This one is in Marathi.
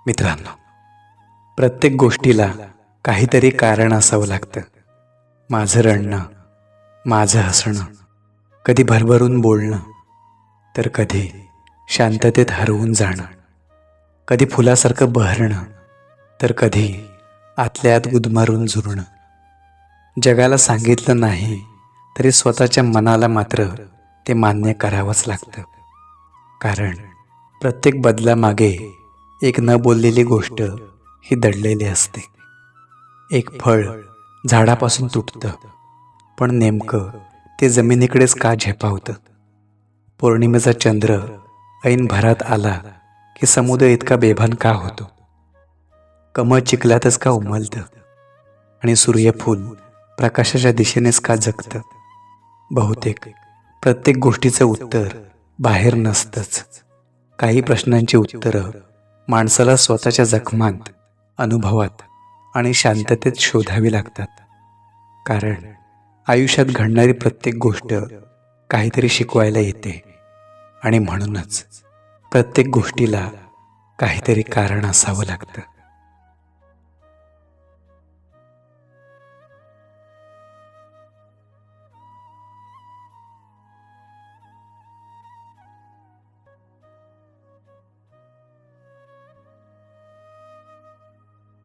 मित्रांनो, प्रत्येक गोष्टीला काहीतरी कारण असावं लागतं. माझं रडणं, माझं हसणं, कधी भरभरून बोलणं, तर कधी शांततेत हरवून जाणं, कधी फुलासारखं बहरणं, तर कधी आतल्या आत गुदमरून झुरणं. जगाला सांगितलं नाही तरी स्वतःच्या मनाला मात्र ते मान्य करावंच लागतं. कारण प्रत्येक बदलामागे एक न बोललेली गोष्ट ही दडलेली असते. एक फळ झाडापासून तुटतं, पण नेमकं ते जमिनीकडेच का झेपावतं? पौर्णिमेचा चंद्र ऐन भरात आला की समुद्र इतका बेभान का होतो? कमळ चिखलातच का उमलतं आणि सूर्यफूल प्रकाशाच्या दिशेनेच का जगतं? बहुतेक प्रत्येक गोष्टीचं उत्तर बाहेर नसतंच. काही प्रश्नांची उत्तरं माणसाला स्वतःच्या जखमांत, अनुभवात आणि शांततेत शोधावी लागतात. कारण आयुष्यात घडणारी प्रत्येक गोष्ट काहीतरी शिकवायला येते आणि म्हणूनच प्रत्येक गोष्टीला काहीतरी कारण असावं लागतं.